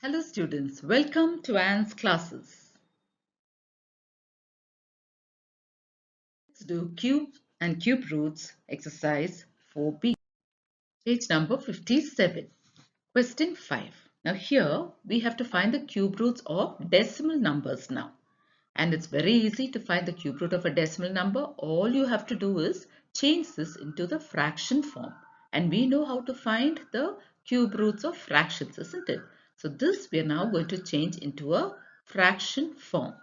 Hello students, welcome to Anne's classes. Let's do cube and cube roots exercise 4B. Page number 57. Question 5. Now here we have to find the cube roots of decimal numbers now. And it's very easy to find the cube root of a decimal number. All you have to do is change this into the fraction form. And we know how to find the cube roots of fractions, isn't it? So this we are now going to change into a fraction form.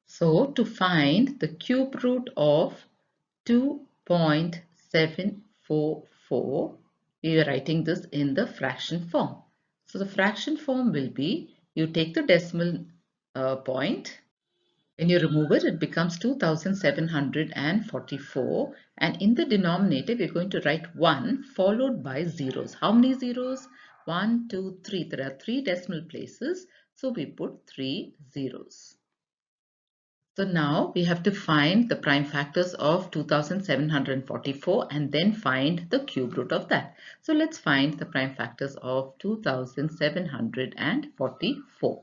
So to find the cube root of 2.744, we are writing this in the fraction form. So the fraction form will be, you take the decimal point. When you remove it, it becomes 2744, and in the denominator we're going to write 1 followed by zeros. How many zeros? 1, 2, 3. There are 3 decimal places, so we put 3 zeros. So now we have to find the prime factors of 2744 and then find the cube root of that. So let's find the prime factors of 2744.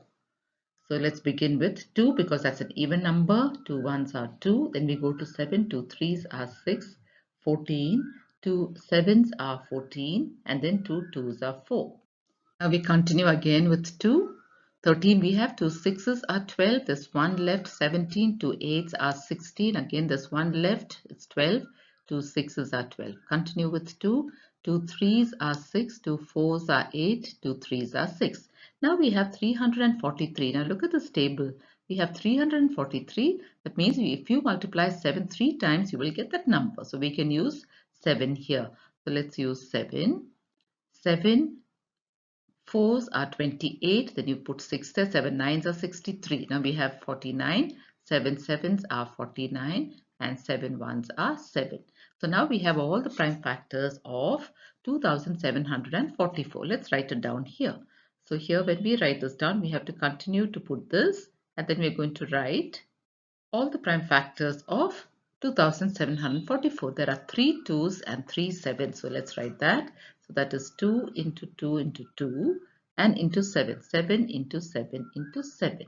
So let's begin with 2 because that's an even number. 2 ones are 2. Then we go to 7. 2 threes are 6. 14. 2 sevens are 14. And then 2 twos are 4. Now we continue again with 2. 13 we have, 2 sixes are 12. There's 1 left. 17. 2 eights are 16. Again there's 1 left. It's 12. 2 sixes are 12. Continue with 2. 2 threes are 6. 2 fours are 8. 2 threes are 6. Now we have 343. Now look at this table. We have 343. That means if you multiply 7 3 times, you will get that number. So we can use 7 here. So let's use 7. 7 fours are 28. Then you put 6 there. 7 nines are 63. Now we have 49. 7 sevens are 49. And 7 ones are 7. So now we have all the prime factors of 2744. Let's write it down here. So here when we write this down, we have to continue to put this, and then we're going to write all the prime factors of 2744. There are 3 2's and 3 7's. So let's write that. So that is 2 into 2 into 2 and into 7. 7 into 7 into 7.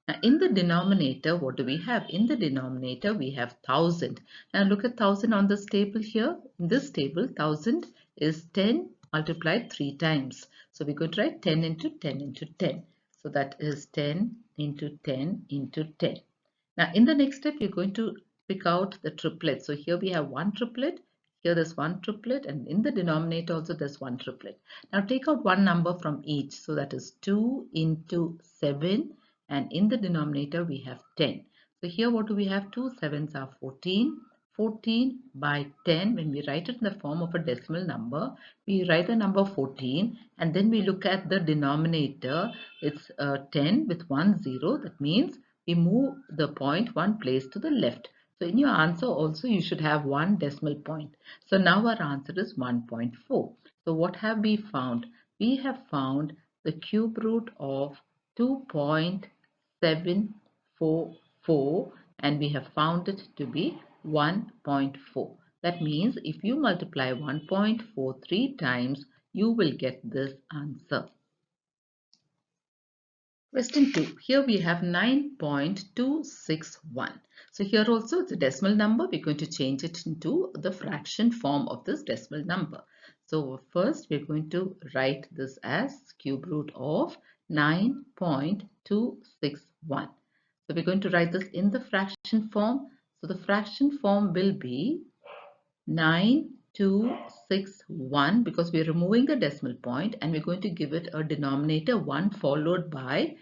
Now in the denominator, what do we have? In the denominator, we have 1000. Now look at 1000 on this table here. In this table, 1000 is 10 multiplied 3 times. So we could write 10 into 10 into 10. So that is 10 into 10 into 10. Now in the next step, you're going to pick out the triplet. So here we have one triplet, here there's one triplet, and in the denominator also there's one triplet. Now take out one number from each. So that is 2 into 7, and in the denominator we have 10. So here what do we have? 2 sevens are 14. 14 by 10, when we write it in the form of a decimal number, we write the number 14 and then we look at the denominator. It's 10 with 1 0. That means we move the point one place to the left. So in your answer also you should have one decimal point. So now our answer is 1.4. So what have we found? We have found the cube root of 2.744 and we have found it to be 1.4. That means if you multiply 1.43 times, you will get this answer. Question 2. Here we have 9.261. So here also it's a decimal number. We're going to change it into the fraction form of this decimal number. So first we're going to write this as cube root of 9.261. So we're going to write this in the fraction form. So the fraction form will be 9261 because we're removing the decimal point and we're going to give it a denominator 1 followed by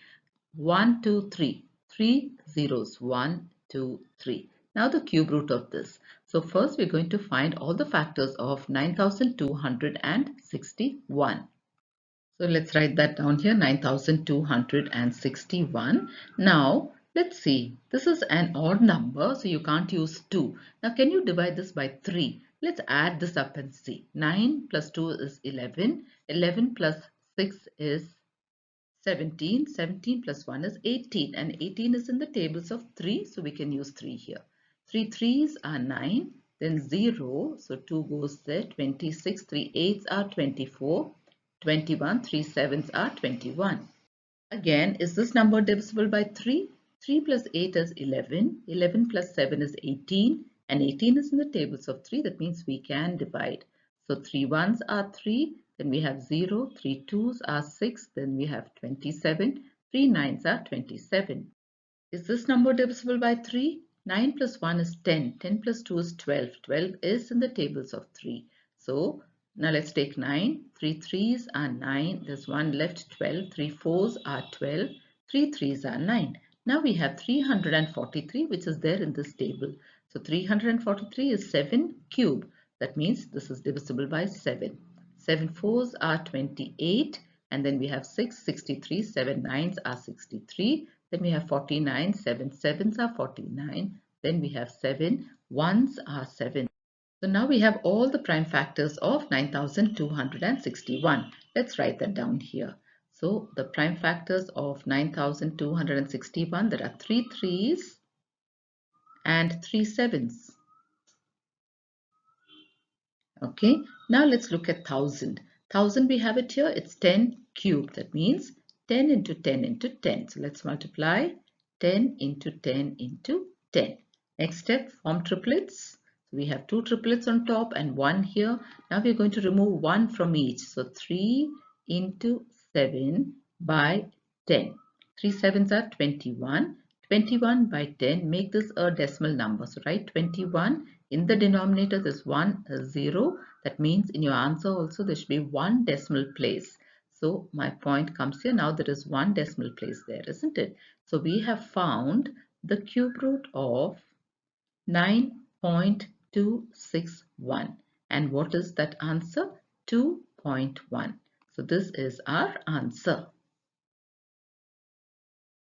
1 2 3 3 zeros. 1 2 3. Now the cube root of this. So first we're going to find all the factors of 9261. So let's write that down here, 9261. Now let's see, this is an odd number, so you can't use 2. Now can you divide this by 3? Let's add this up and see. 9 plus 2 is 11. 11 plus 6 is 17. 17 plus 1 is 18. And 18 is in the tables of 3, so we can use 3 here. 3 threes are 9. Then 0, so 2 goes there. 26. 3 eights are 24. 21. 3 sevens are 21. Again, is this number divisible by 3? 3 plus 8 is 11. 11 plus 7 is 18. And 18 is in the tables of 3. That means we can divide. So 3 ones are 3. Then we have 0. 3 twos are 6. Then we have 27. 3 nines are 27. Is this number divisible by 3? 9 plus 1 is 10. 10 plus 2 is 12. 12 is in the tables of 3. So now let's take 9. 3 threes are 9. There's 1 left, 12. 3 fours are 12. 3 threes are 9. Now we have 343, which is there in this table. So 343 is 7 cube. That means this is divisible by 7. 7 fours are 28. And then we have 6, 63. 7 nines are 63. Then we have 49, 7 sevens are 49. Then we have 7 ones are 7. So now we have all the prime factors of 9261. Let's write that down here. So the prime factors of 9261, there are 3 threes and 3 sevens. Okay, now let's look at 1000. 1000 we have it here, it's 10 cubed. That means 10 into 10 into 10. So let's multiply 10 into 10 into 10. Next step, form triplets. So we have 2 triplets on top and 1 here. Now we're going to remove 1 from each. So 3 into 7 by 10. 3 sevens are 21. 21 by 10, make this a decimal number. So write 21. In the denominator, there's 1 0. That means in your answer also there should be 1 decimal place. So my point comes here. Now there is 1 decimal place there, isn't it? So we have found the cube root of 9.261. And what is that answer? 2.1. So this is our answer.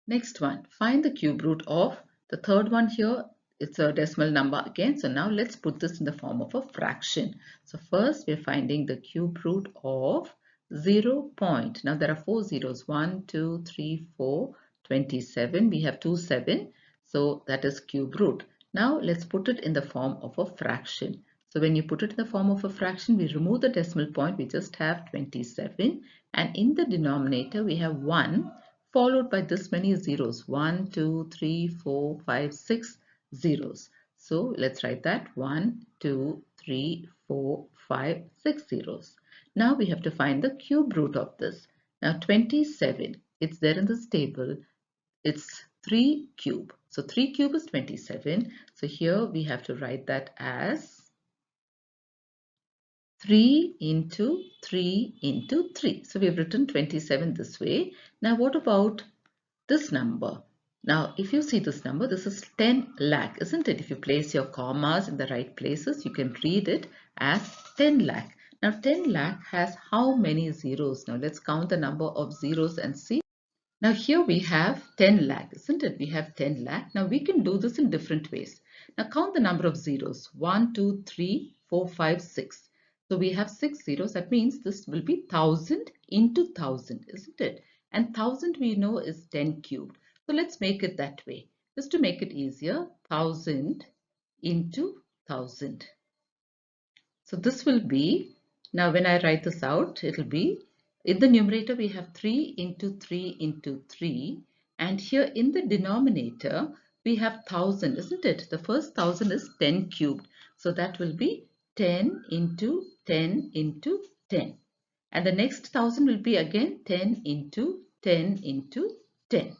Next one, find the cube root of the third one here. It's a decimal number again. So now let's put this in the form of a fraction. So first we're finding the cube root of 0. Now there are 4 zeros. 1, 2, 3, 4, 27. We have 2, 7. So that is cube root. Now let's put it in the form of a fraction. So when you put it in the form of a fraction, we remove the decimal point. We just have 27. And in the denominator, we have 1 followed by this many zeros. 1, 2, 3, 4, 5, 6 zeros. So let's write that 1, 2, 3, 4, 5, 6 zeros. Now we have to find the cube root of this. Now 27, it's there in this table. It's 3 cube. So 3 cube is 27. So here we have to write that as 3 into 3 into 3. So we have written 27 this way. Now what about this number? Now, if you see this number, this is 10 lakh, isn't it? If you place your commas in the right places, you can read it as 10 lakh. Now, 10 lakh has how many zeros? Now, let's count the number of zeros and see. Now, here we have 10 lakh, isn't it? We have 10 lakh. Now, we can do this in different ways. Now, count the number of zeros. 1, 2, 3, 4, 5, 6. So, we have 6 zeros. That means this will be 1000 into 1000, isn't it? And 1000 we know is 10 cubed. So, let's make it that way. Just to make it easier, 1000 into 1000. So, this will be, now when I write this out, it will be, in the numerator we have 3 into 3 into 3, and here in the denominator we have 1000, isn't it? The first 1000 is 10 cubed. So that will be 10 into 10 into 10. And the next 1000 will be again 10 into 10 into 10.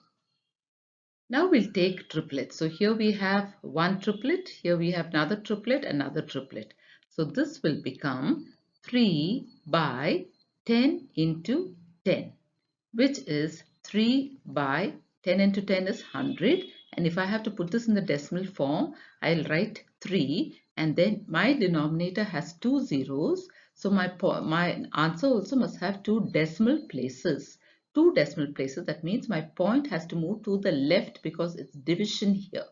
Now we'll take triplets. So here we have one triplet, here we have another triplet, another triplet. So this will become 3 by 10 into 10, which is 3 by 10 into 10 is 100. And if I have to put this in the decimal form, I'll write 3 and then my denominator has 2 zeros. So my answer also must have 2 decimal places. 2 decimal places, that means my point has to move to the left because it's division here.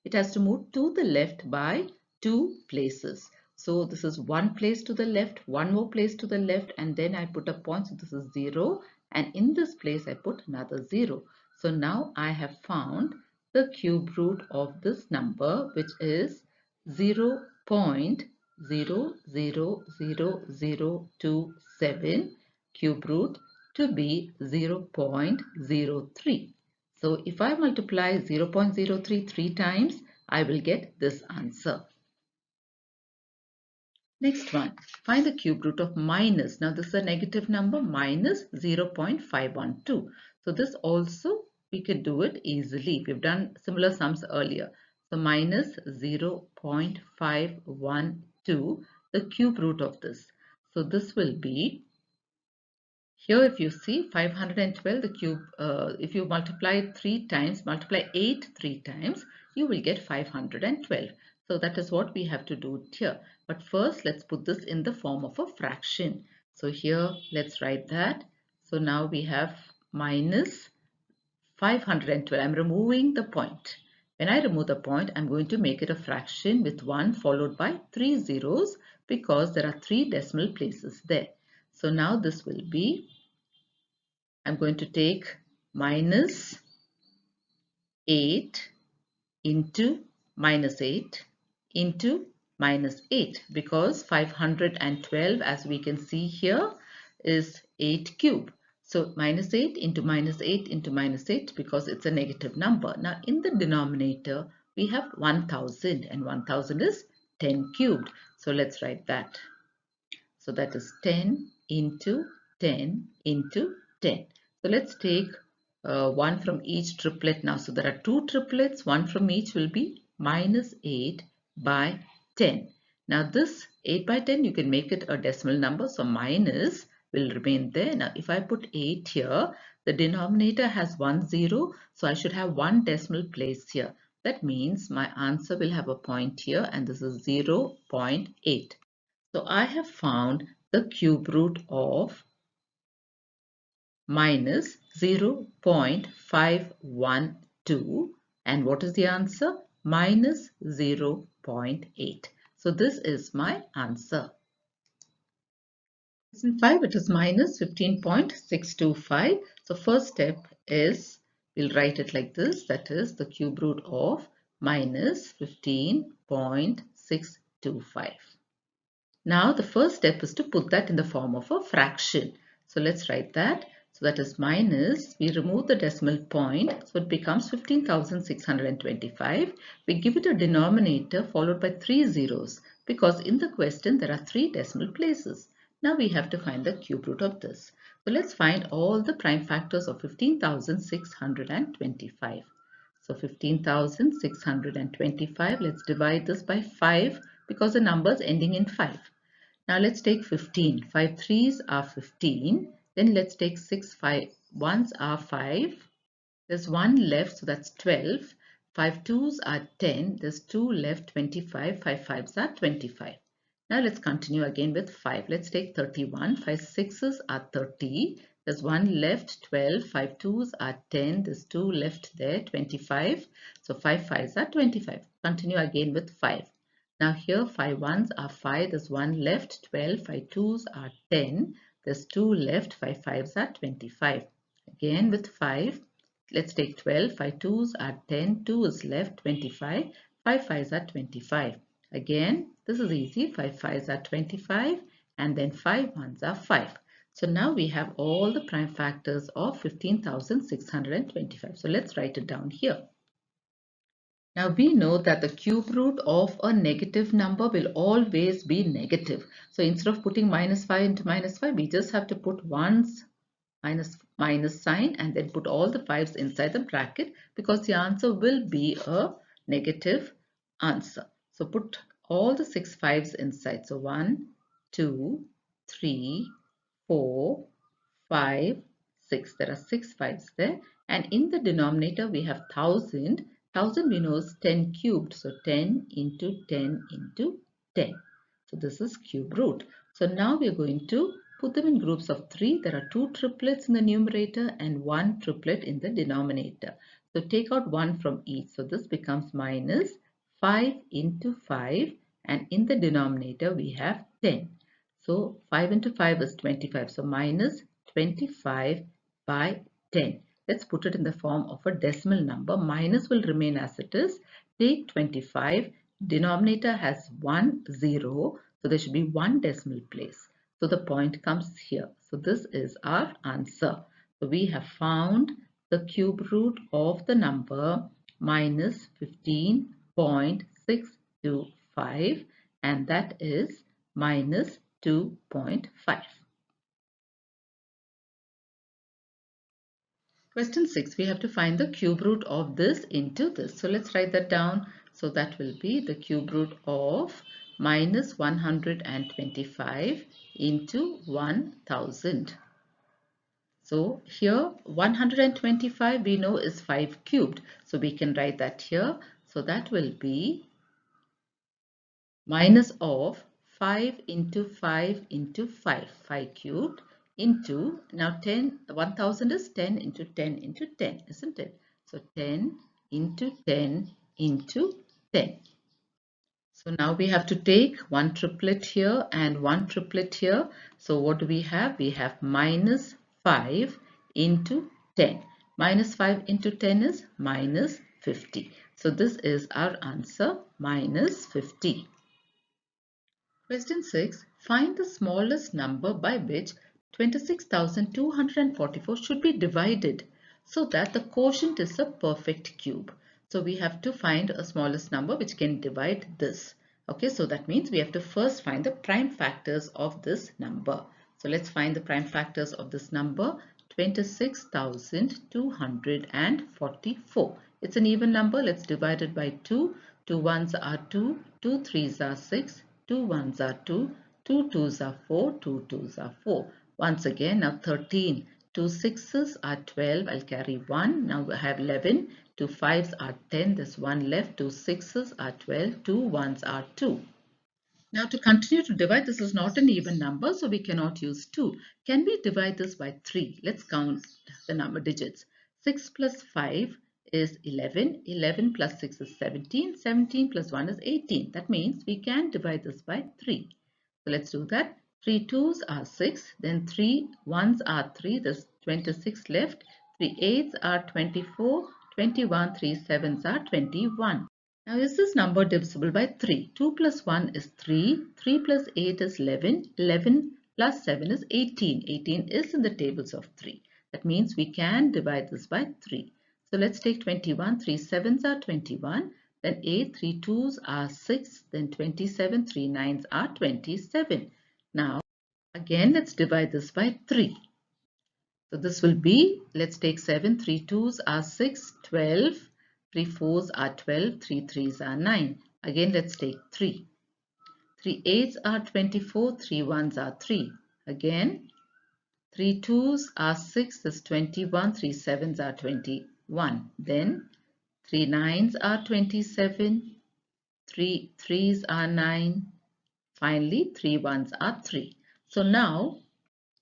It has to move to the left by 2 places. So this is 1 place to the left, 1 more place to the left, and then I put a point. So this is 0, and in this place I put another 0. So now I have found the cube root of this number, which is 0.0000027 cube root to be 0.03. So if I multiply 0.03 three times, I will get this answer. Next one, find the cube root of minus. Now this is a negative number, minus 0.512. So this also we could do it easily. We've done similar sums earlier. So minus 0.512, the cube root of this. So this will be, here if you see 512, the cube, if you multiply it 3 times, multiply 8 3 times, you will get 512. So that is what we have to do here. But first let's put this in the form of a fraction. So here let's write that. So now we have minus 512. I'm removing the point. When I remove the point, I'm going to make it a fraction with 1 followed by 3 zeros because there are 3 decimal places there. So now this will be, I'm going to take minus 8 into minus 8 into minus 8 because 512, as we can see here, is 8 cube. So minus 8 into minus 8 into minus 8 because it's a negative number. Now in the denominator we have 1000 and 1000 is 10 cubed. So let's write that. So that is 10 into 10 into 10. So let's take one from each triplet now. So there are two triplets, one from each will be minus 8 by 10. Now this 8 by 10, you can make it a decimal number. So minus will remain there. Now if I put 8 here, the denominator has 1 0. So I should have one decimal place here. That means my answer will have a point here and this is 0.8. So I have found the cube root of minus 0.512 and what is the answer? Minus 0.8. So this is my answer. In 5 it is minus 15.625. So first step is, we'll write it like this, that is the cube root of minus 15.625. Now the first step is to put that in the form of a fraction. So let's write that. So that is minus, we remove the decimal point, so it becomes 15,625. We give it a denominator followed by 3 zeros because in the question there are 3 decimal places. Now we have to find the cube root of this. So let's find all the prime factors of 15,625. So 15,625, let's divide this by 5 because the number is ending in 5. Now let's take 15. 5 threes are 15. Then let's take 6 ones are 5. There's 1 left, so that's 12. 5 twos are 10. There's 2 left, 25. 5 fives are 25. Now let's continue again with 5. Let's take 31. 5 sixes are 30. There's 1 left, 12. 5 twos are 10. There's 2 left there, 25. So 5 fives are 25. Continue again with 5. Now here 5 ones are 5, there's 1 left, 12, 5 twos are 10, there's 2 left, 5 fives are 25. Again with 5, let's take 12, 5 twos are 10, 2 is left, 25, 5 fives are 25. Again, this is easy, 5 fives are 25 and then 5 ones are 5. So now we have all the prime factors of 15,625. So let's write it down here. Now we know that the cube root of a negative number will always be negative. So instead of putting minus 5 into minus 5, we just have to put one's minus sign and then put all the 5's inside the bracket because the answer will be a negative answer. So put all the 6 5's inside. So 1, 2, 3, 4, 5, 6. There are 6 5's there. And in the denominator we have 1000. 1000 we know is 10 cubed. So 10 into 10 into 10. So this is cube root. So now we are going to put them in groups of 3. There are 2 triplets in the numerator and 1 triplet in the denominator. So take out 1 from each. So this becomes minus 5 into 5 and in the denominator we have 10. So 5 into 5 is 25. So minus 25 by 10. Let's put it in the form of a decimal number. Minus will remain as it is. Take 25. Denominator has 1 0. So there should be one decimal place. So the point comes here. So this is our answer. So we have found the cube root of the number minus 15.625, and that is minus 2.5. Question 6, we have to find the cube root of this into this. So let's write that down. So that will be the cube root of minus 125 into 1000. So here 125 we know is 5 cubed. So we can write that here. So that will be minus of 5 into 5 into 5, 5 cubed, into, now 10, 1000 is 10 into 10 into 10, isn't it? So 10 into 10 into 10. So now we have to take one triplet here and one triplet here. So what do we have? We have minus 5 into 10. Minus 5 into 10 is minus 50. So this is our answer, minus 50. Question 6. Find the smallest number by which 26,244 should be divided so that the quotient is a perfect cube. So we have to find a smallest number which can divide this. Okay, so that means we have to first find the prime factors of this number. So let's find the prime factors of this number, 26,244. It's an even number. Let's divide it by 2. 2 ones are 2, 2 threes are 6, 2 ones are 2, 2 twos are 4, 2 twos are 4. Once again, now 13. 2 sixes are 12. I'll carry 1. Now I have 11. 2 fives are 10. There's 1 left. 2 sixes are 12. 2 ones are 2. Now to continue to divide, this is not an even number, so we cannot use 2. Can we divide this by 3? Let's count the number digits. 6 plus 5 is 11. 11 plus 6 is 17. 17 plus 1 is 18. That means we can divide this by 3. So let's do that. 3 twos are 6. Then 3 ones are 3. There's 26 left. 3 eights are 24. 21. 3 sevens are 21. Now is this number divisible by 3? 2 plus 1 is 3. 3 plus 8 is 11. 11 plus 7 is 18. 18 is in the tables of 3. That means we can divide this by 3. So let's take 21. 3 sevens are 21. Then 8, 3 twos are 6. Then 27, 3 nines are 27. Now again let's divide this by 3. So this will be, let's take 7, 3 twos are 6, 12, 3 fours are 12, 3 threes are 9. Again let's take 3. 3 eights are 24, 3 ones are 3. Again 3 twos are 6, is 21, 3 sevens are 21. Then 3 nines are 27, 3 threes are 9. Finally 3 ones are 3. So now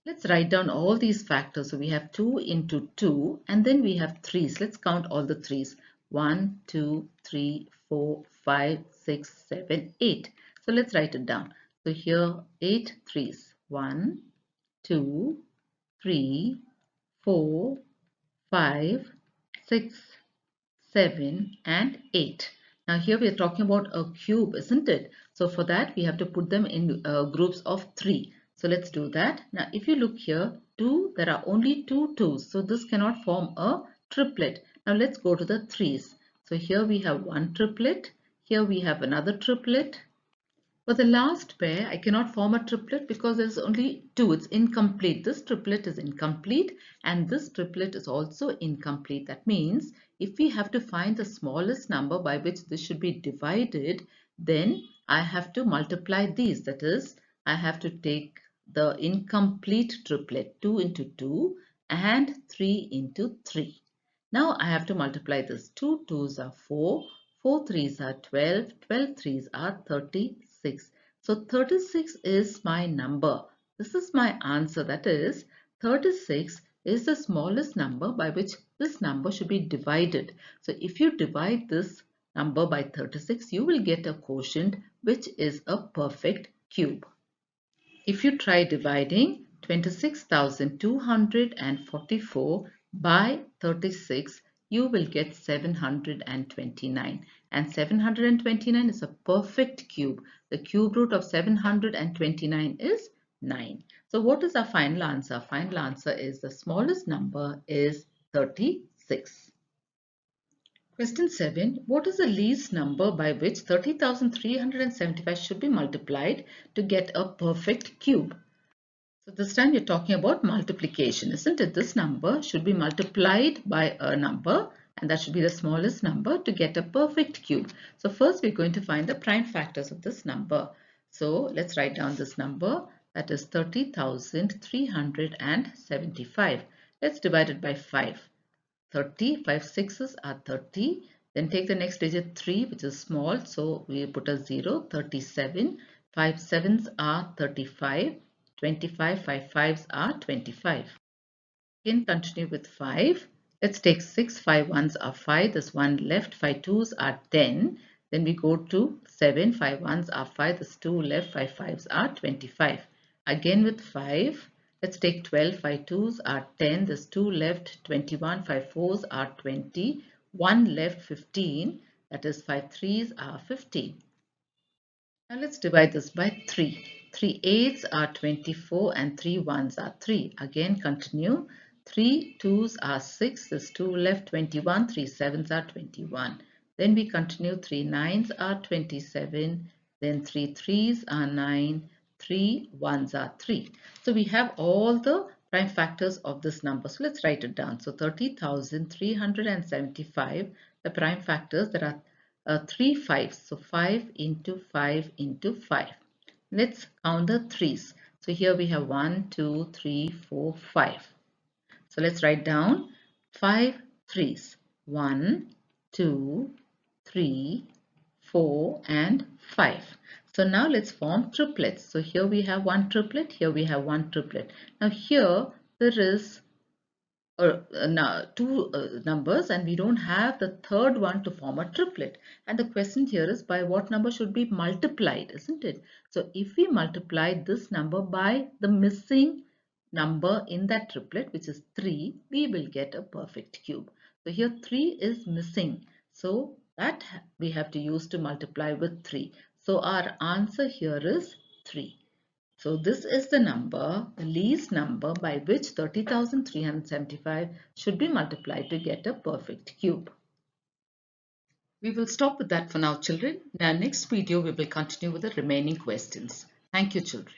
let's write down all these factors. So we have 2 into 2 and then we have 3's. Let's count all the 3's. 1, 2, 3, 4, 5, 6, 7, 8. So let's write it down. So here 8 3's. 1, 2, 3, 4, 5, 6, 7 and 8. Now here we are talking about a cube, isn't it? So for that we have to put them in groups of 3. So let's do that. Now if you look here, 2, there are only 2 2's. So this cannot form a triplet. Now let's go to the 3's. So here we have one triplet. Here we have another triplet. For the last pair, I cannot form a triplet because there's only 2. It's incomplete. This triplet is incomplete and this triplet is also incomplete. That means if we have to find the smallest number by which this should be divided, then I have to multiply these. That is, I have to take the incomplete triplet 2 into 2 and 3 into 3. Now I have to multiply this. 2 twos are 4, 4 threes are 12, 12 threes are 36. So 36 is my number. This is my answer. That is, 36 is the smallest number by which this number should be divided. So if you divide this number by 36, you will get a quotient which is a perfect cube. If you try dividing 26,244 by 36, you will get 729. And 729 is a perfect cube. The cube root of 729 is 9. So what is our final answer? Final answer is the smallest number is 36. Question 7. What is the least number by which 30,375 should be multiplied to get a perfect cube? So this time you're talking about multiplication, isn't it? This number should be multiplied by a number, and that should be the smallest number to get a perfect cube. So first we're going to find the prime factors of this number. So let's write down this number, that is 30,375. Let's divide it by 5. 30, 5 sixes are 30. Then take the next digit 3, which is small, so we put a 0, 37. 5 sevens are 35. 25, 5 fives are 25. Again continue with 5. Let's take 6, 5 ones are 5. There's 1 left. 5 twos are 10. Then we go to 7, 5 ones are 5. There's 2 left. 5 fives are 25. Again with 5. Let's take 12. 5 twos are 10. There's 2 left. 21. 5 fours are 20. 1 left. 15. That is 5 threes are 15. Now let's divide this by 3. 3 eights are 24 and 3 ones are 3. Again continue. 3 twos are 6. There's 2 left. 21. 3 sevens are 21. Then we continue. 3 nines are 27. Then 3 threes are 9. 3 ones are 3. So we have all the prime factors of this number. So let's write it down. So 30,375, the prime factors, there are 3 fives. So 5 into 5 into 5. Let's count the threes. So here we have 1, 2, 3, 4, 5. So let's write down 5 threes. 1, 2, 3, 4 and 5. So now let's form triplets. So here we have one triplet, here we have one triplet. Now here there is two numbers and we don't have the third one to form a triplet. And the question here is by what number should be multiplied, isn't it? So if we multiply this number by the missing number in that triplet, which is 3, we will get a perfect cube. So here 3 is missing. So that we have to use to multiply with 3. So our answer here is 3. So this is the number, the least number by which 30,375 should be multiplied to get a perfect cube. We will stop with that for now, children. In our next video, we will continue with the remaining questions. Thank you, children.